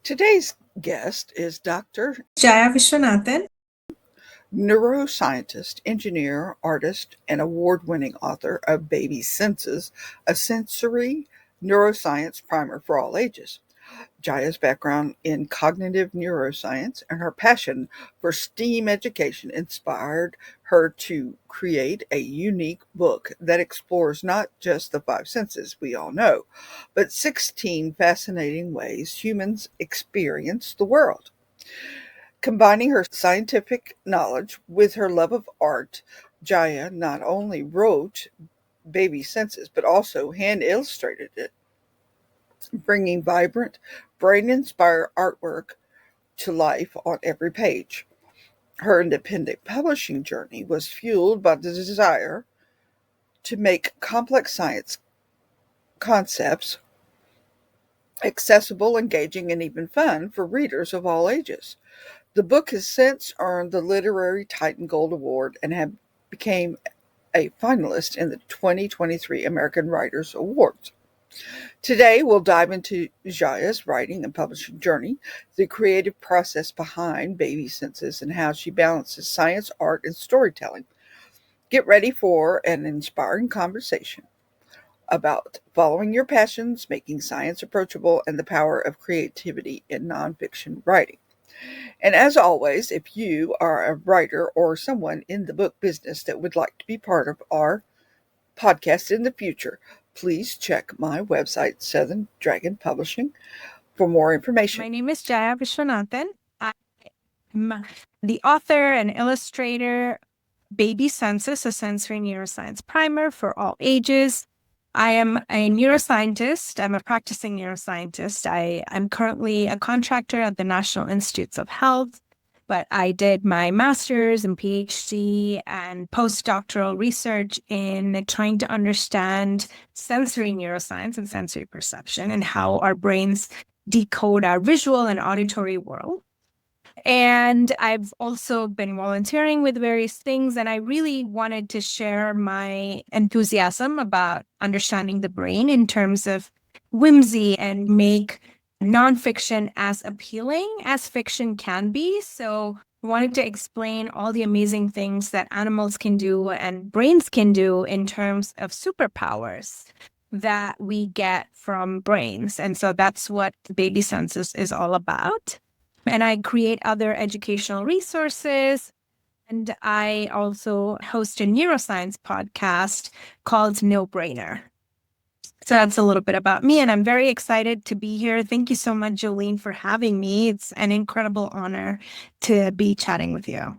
Today's guest is Dr. Jaya Viswanathan. Neuroscientist, engineer, artist, and award-winning author of Baby Senses, a sensory neuroscience primer for all ages. Jaya's background in cognitive neuroscience and her passion for STEAM education inspired her to create a unique book that explores not just the five senses we all know, but 16 fascinating ways humans experience the world. Combining her scientific knowledge with her love of art, Jaya not only wrote Baby Senses but also hand illustrated it, bringing vibrant, brain inspired artwork to life on every page. Her independent publishing journey was fueled by the desire to make complex science concepts accessible, engaging, and even fun for readers of all ages. The book has since earned the Literary Titan Gold Award and have became a finalist in the 2023 American Writers Awards. Today, we'll dive into Jaya's writing and publishing journey, the creative process behind Baby Senses, and how she balances science, art, and storytelling. Get ready for an inspiring conversation about following your passions, making science approachable, and the power of creativity in nonfiction writing. And as always, if you are a writer or someone in the book business that would like to be part of our podcast in the future, please check my website, Southern Dragon Publishing, for more information. My name is Jaya Viswanathan. I'm the author and illustrator, Baby Senses, a sensory neuroscience primer for all ages. I am a neuroscientist. I'm a practicing neuroscientist. I'm currently a contractor at the National Institutes of Health, but I did my master's and PhD and postdoctoral research in trying to understand sensory neuroscience and sensory perception and how our brains decode our visual and auditory world. And I've also been volunteering with various things, and I really wanted to share my enthusiasm about understanding the brain in terms of whimsy and make nonfiction as appealing as fiction can be. So I wanted to explain all the amazing things that animals can do and brains can do in terms of superpowers that we get from brains. And so that's what Baby Senses is all about. And I create other educational resources. And I also host a neuroscience podcast called No Brainer. So that's a little bit about me. And I'm very excited to be here. Thank you so much, Jolene, for having me. It's an incredible honor to be chatting with you.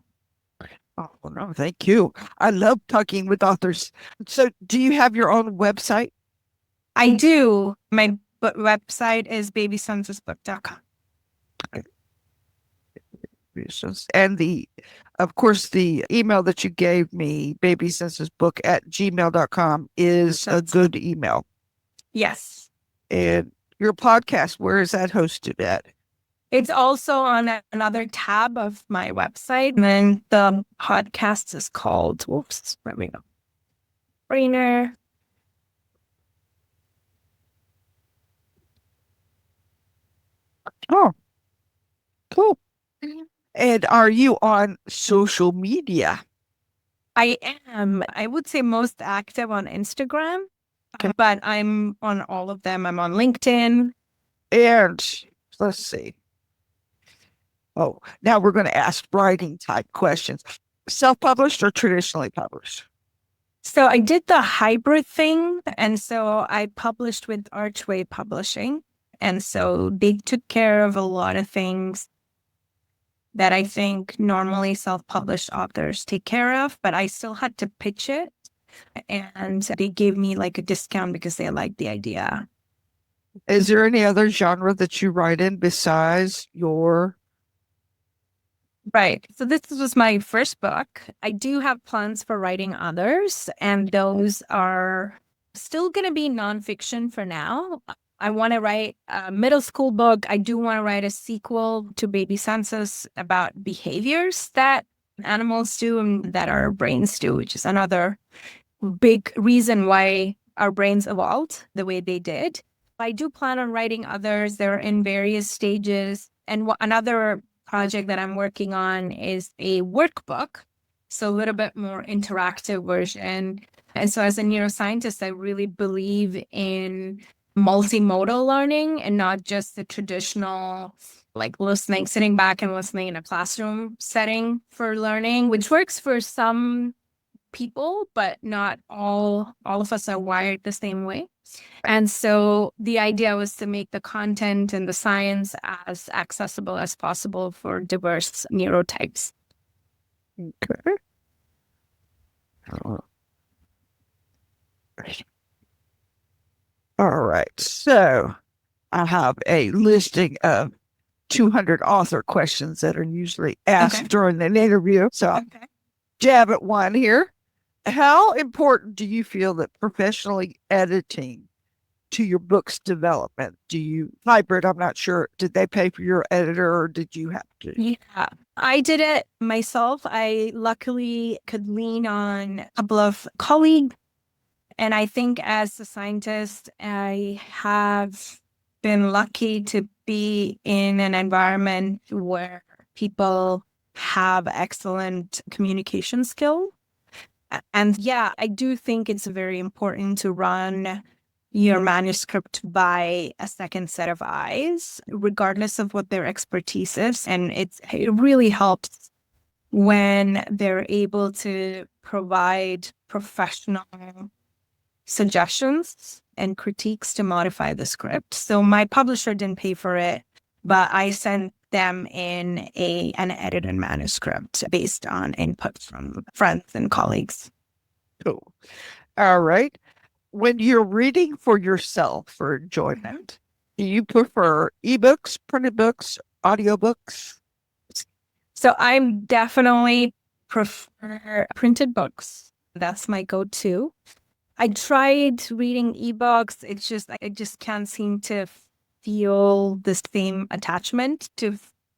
Oh, no, thank you. I love talking with authors. So do you have your own website? I do. My website is babysensesbook.com. And of course, the email that you gave me, babysensesbook@gmail.com, is a good email. Yes. And your podcast, where is that hosted at? It's also on another tab of my website. And then the podcast is called, where we go. Brainer. Oh, cool. And are you on social media? I am. I would say most active on Instagram, but I'm on all of them. I'm on LinkedIn. And let's see. Oh, now we're going to ask writing type questions. Self-published or traditionally published? So I did the hybrid thing. And so I published with Archway Publishing. And so they took care of a lot of things that I think normally self-published authors take care of, but I still had to pitch it. And they gave me like a discount because they liked the idea. Is there any other genre that you write in besides your... Right. So this was my first book. I do have plans for writing others, and those are still going to be nonfiction for now. I want to write a middle school book. I do want to write a sequel to Baby Senses about behaviors that animals do and that our brains do, which is another big reason why our brains evolved the way they did. I do plan on writing others. They're in various stages. And another project that I'm working on is a workbook. So a little bit more interactive version. And so as a neuroscientist, I really believe in multimodal learning and not just the traditional like listening, sitting back and listening in a classroom setting for learning, which works for some people, but not all of us are wired the same way. And so the idea was to make the content and the science as accessible as possible for diverse neurotypes. Okay. All right. So I have a listing of 200 author questions that are usually asked during an interview. So I'll jab at one here. How important do you feel that professionally editing to your book's development? Do you hybrid? I'm not sure. Did they pay for your editor or did you have to? Yeah, I did it myself. I luckily could lean on a couple of colleagues. And I think as a scientist, I have been lucky to be in an environment where people have excellent communication skill. And yeah, I do think it's very important to run your manuscript by a second set of eyes, regardless of what their expertise is. And it really helps when they're able to provide professional suggestions and critiques to modify the script. So my publisher didn't pay for it, but I sent them in an edited manuscript based on input from friends and colleagues. Cool. All right. When you're reading for yourself for enjoyment, do you prefer ebooks, printed books, audiobooks? So I'm definitely prefer printed books. That's my go-to. I tried reading ebooks. I just can't seem to feel the same attachment to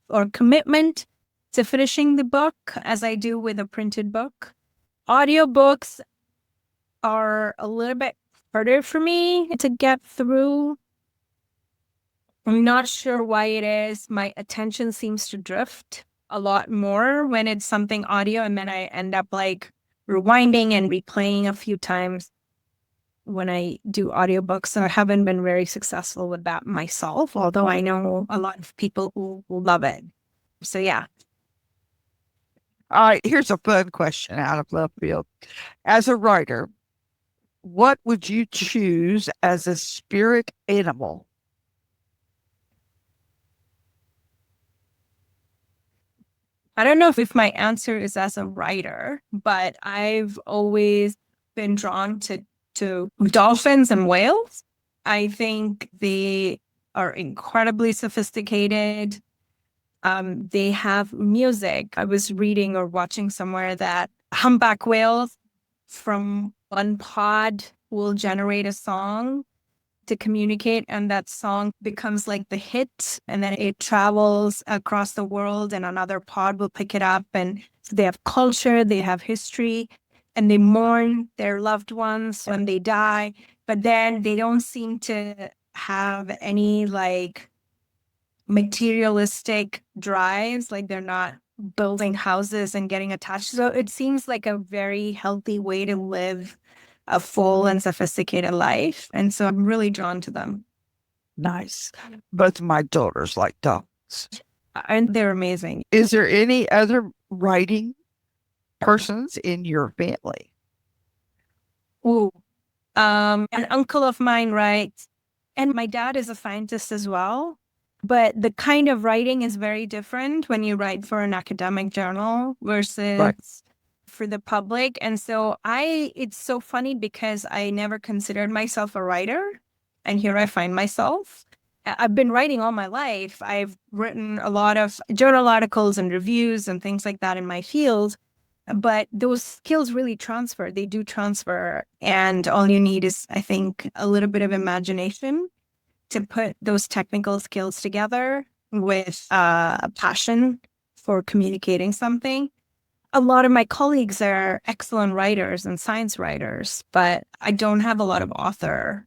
or commitment to finishing the book as I do with a printed book. Audiobooks are a little bit harder for me to get through. I'm not sure why it is. My attention seems to drift a lot more when it's something audio, and then I end up like rewinding and replaying a few times when I do audiobooks. So I haven't been very successful with that myself, although I know a lot of people who love it. So yeah. All right, here's a fun question out of left field. As a writer, what would you choose as a spirit animal? I don't know if my answer is as a writer, but I've always been drawn to dolphins and whales. I think they are incredibly sophisticated. They have music. I was reading or watching somewhere that humpback whales from one pod will generate a song to communicate, and that song becomes like the hit, and then it travels across the world and another pod will pick it up. And so they have culture, they have history, and they mourn their loved ones when they die, but then they don't seem to have any like materialistic drives, like they're not building houses and getting attached. So it seems like a very healthy way to live a full and sophisticated life. And so I'm really drawn to them. Nice. Both of my daughters like dogs. And they're amazing. Is there any other writing persons in your family? Ooh. An uncle of mine writes, and my dad is a scientist as well. But the kind of writing is very different when you write for an academic journal versus for the public. And so it's so funny because I never considered myself a writer. And here I find myself. I've been writing all my life. I've written a lot of journal articles and reviews and things like that in my field. But those skills really transfer. They do transfer. And all you need is, I think, a little bit of imagination to put those technical skills together with a passion for communicating something. A lot of my colleagues are excellent writers and science writers, but I don't have a lot of authors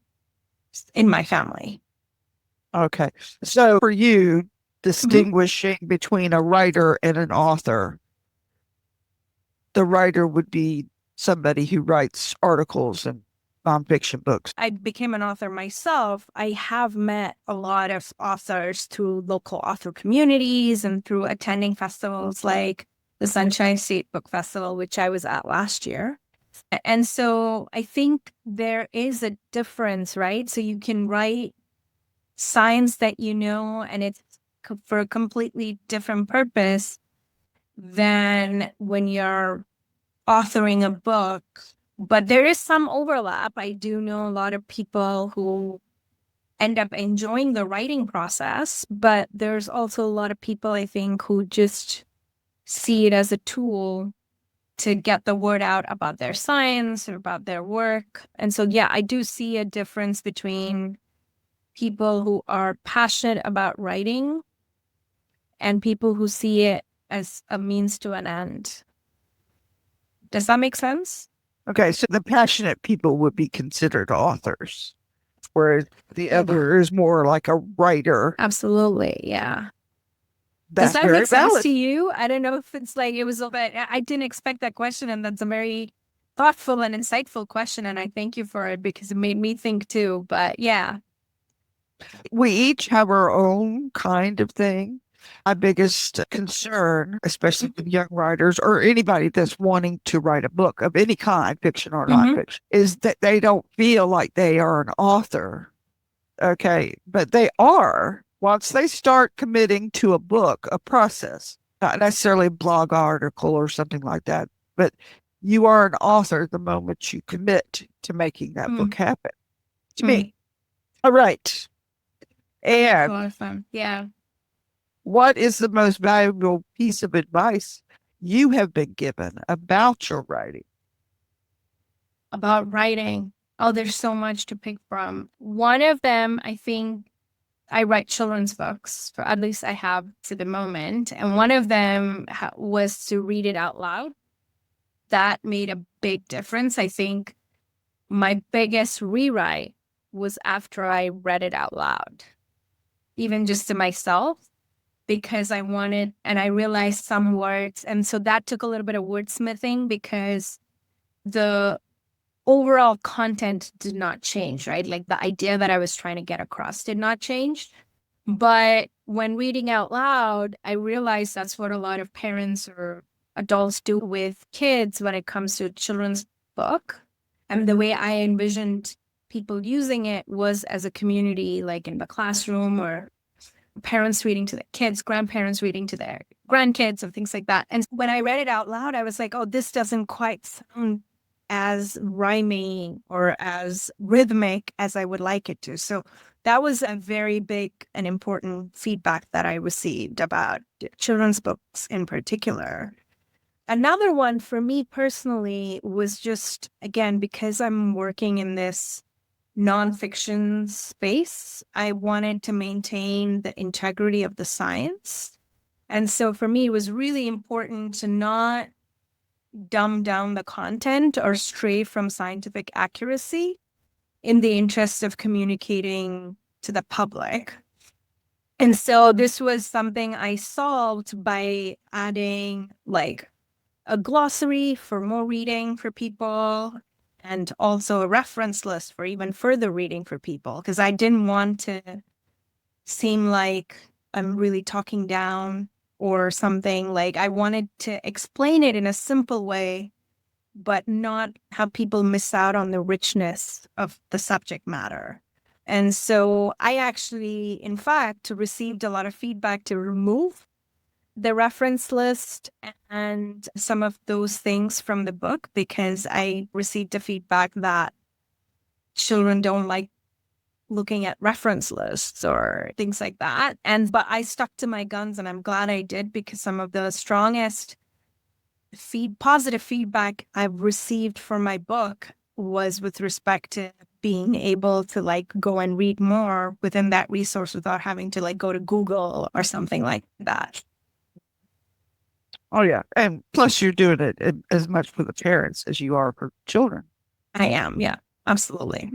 in my family. Okay. So for you, distinguishing between a writer and an author, the writer would be somebody who writes articles and nonfiction books. I became an author myself. I have met a lot of authors through local author communities and through attending festivals like the Sunshine State Book Festival, which I was at last year. And so I think there is a difference, right? So you can write science that you know, and it's for a completely different purpose than when you're authoring a book. But there is some overlap. I do know a lot of people who end up enjoying the writing process, but there's also a lot of people, I think, who just see it as a tool to get the word out about their science or about their work. And so, yeah, I do see a difference between people who are passionate about writing and people who see it as a means to an end. Does that make sense? Okay, so the passionate people would be considered authors, whereas the other is more like a writer. Absolutely, yeah. That's Does that very make sense valid. to you? I don't know if it's like it was a bit. I didn't expect that question, and that's a very thoughtful and insightful question, and I thank you for it because it made me think too. But yeah, We each have our own kind of thing. My biggest concern, especially with young writers or anybody that's wanting to write a book of any kind, fiction or nonfiction, is that they don't feel like they are an author. Okay. But they are once they start committing to a book, a process, not necessarily a blog article or something like that, but you are an author the moment you commit to making that book happen. To me. All right. And a lot of fun. Yeah. what is the most valuable piece of advice you have been given about your writing? About writing. Oh, there's so much to pick from. One of them, I think I write children's books, for at least I have to the moment. And one of them was to read it out loud. That made a big difference. I think my biggest rewrite was after I read it out loud, even just to myself, because I wanted, and I realized some words. And so that took a little bit of wordsmithing because the overall content did not change, right? Like the idea that I was trying to get across did not change. But when reading out loud, I realized that's what a lot of parents or adults do with kids when it comes to a children's book. And the way I envisioned people using it was as a community, like in the classroom or parents reading to their kids, grandparents reading to their grandkids and things like that. And when I read it out loud, I was like, oh, this doesn't quite sound as rhyming or as rhythmic as I would like it to. So that was a very big and important feedback that I received about children's books in particular. Another one for me personally was just, again, because I'm working in this nonfiction space, I wanted to maintain the integrity of the science. And so for me, it was really important to not dumb down the content or stray from scientific accuracy in the interest of communicating to the public. And so this was something I solved by adding like a glossary for more reading for people and also a reference list for even further reading for people, because I didn't want to seem like I'm really talking down or something. Like I wanted to explain it in a simple way, but not have people miss out on the richness of the subject matter. And so I actually, in fact, received a lot of feedback to remove the reference list and some of those things from the book because I received the feedback that children don't like looking at reference lists or things like that. But I stuck to my guns, and I'm glad I did, because some of the strongest positive feedback I've received for my book was with respect to being able to like go and read more within that resource without having to like go to Google or something like that. Oh, yeah. And plus, you're doing it as much for the parents as you are for children. I am. Yeah, absolutely.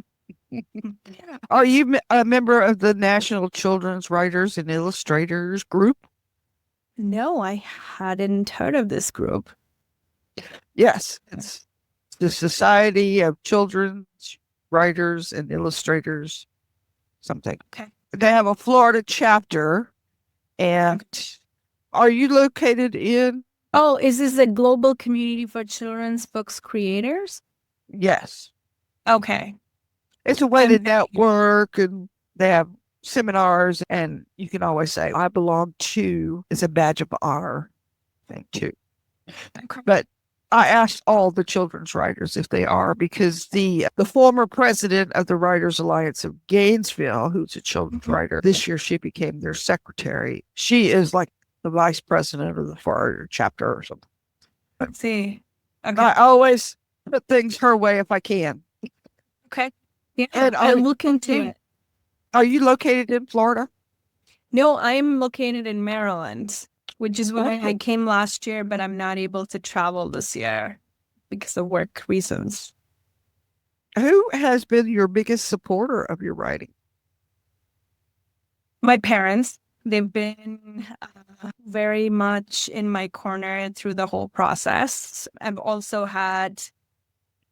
Are you a member of the National Children's Writers and Illustrators Group? No, I hadn't heard of this group. Yes, it's the Society of Children's Writers and Illustrators, something. Okay. They have a Florida chapter. And are you located in? Oh, is this a global community for children's books creators? Yes. Okay. It's a way to network, and they have seminars, and you can always say, I belong to, it's a badge of honor thing too. Okay. But I asked all the children's writers if they are, because the former president of the Writers Alliance of Gainesville, who's a children's writer, this year she became their secretary. She is like the vice president of the Florida chapter or something. Let's see. Okay. I always put things her way if I can. Okay. Yeah, And I'll look into it. Are you located in Florida? No, I'm located in Maryland, which is why I came last year, but I'm not able to travel this year because of work reasons. Who has been your biggest supporter of your writing? My parents. They've been very much in my corner through the whole process. I've also had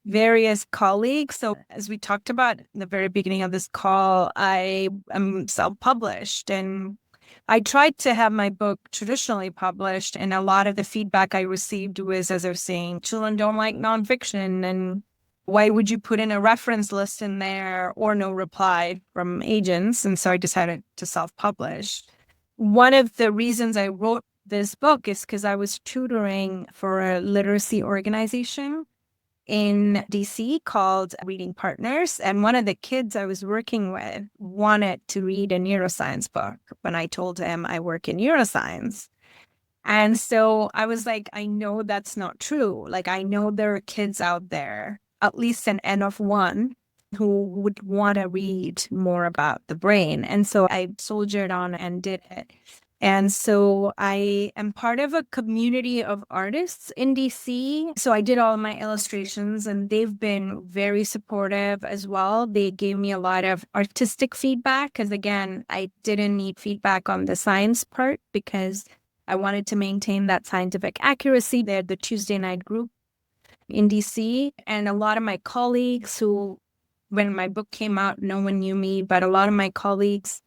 various colleagues. So as we talked about in the very beginning of this call, I am self-published, and I tried to have my book traditionally published, and a lot of the feedback I received was, as they're saying, children don't like nonfiction, and why would you put in a reference list in there, or no reply from agents? And so I decided to self-publish. One of the reasons I wrote this book is because I was tutoring for a literacy organization in DC called Reading Partners. And one of the kids I was working with wanted to read a neuroscience book when I told him I work in neuroscience. And so I was like, I know that's not true. Like, I know there are kids out there, at least an N of one, who would want to read more about the brain. And so I soldiered on and did it. And so I am part of a community of artists in DC. So I did all my illustrations, and they've been very supportive as well. They gave me a lot of artistic feedback because, again, I didn't need feedback on the science part because I wanted to maintain that scientific accuracy. They're the Tuesday night group in DC. And a lot of my colleagues who, when my book came out, no one knew me, but a lot of my colleagues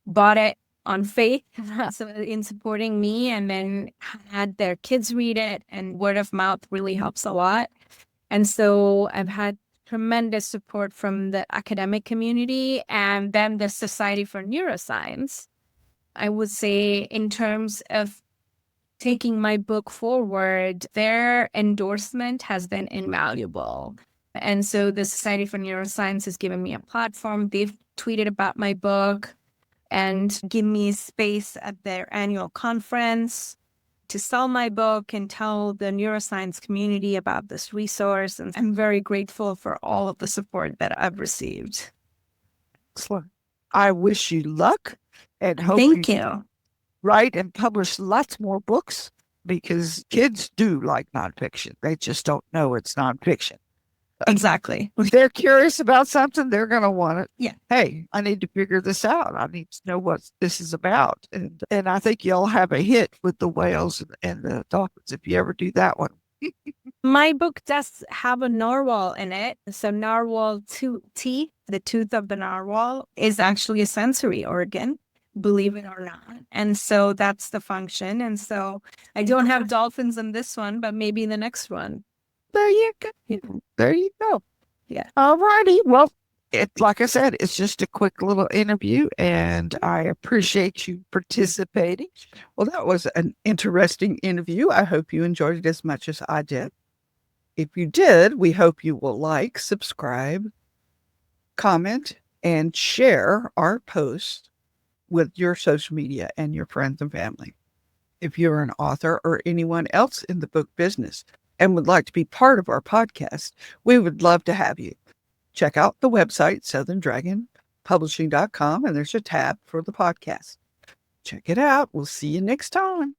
bought it on faith, so in supporting me, and then had their kids read it, and word of mouth really helps a lot. And so I've had tremendous support from the academic community and then the Society for Neuroscience. I would say in terms of taking my book forward, their endorsement has been invaluable. And so the Society for Neuroscience has given me a platform. They've tweeted about my book and give me space at their annual conference to sell my book and tell the neuroscience community about this resource. And I'm very grateful for all of the support that I've received. Excellent. I wish you luck and hope you write and publish lots more books, because kids do like nonfiction. They just don't know it's nonfiction. Exactly. If they're curious about something, they're going to want it. Yeah. Hey, I need to figure this out. I need to know what this is about. And I think you'll have a hit with the whales and the dolphins if you ever do that one. My book does have a narwhal in it. So narwhal teeth, the tooth of the narwhal, is actually a sensory organ, believe it or not. And so that's the function. And so I don't have dolphins in this one, but maybe the next one. There you go. Yeah. There you go. Yeah. All righty. Well, like I said, it's just a quick little interview, and I appreciate you participating. Well, that was an interesting interview. I hope you enjoyed it as much as I did. If you did, we hope you will like, subscribe, comment, and share our post with your social media and your friends and family. If you're an author or anyone else in the book business and would like to be part of our podcast, we would love to have you. Check out the website, southerndragonpublishing.com, and there's a tab for the podcast. Check it out. We'll see you next time.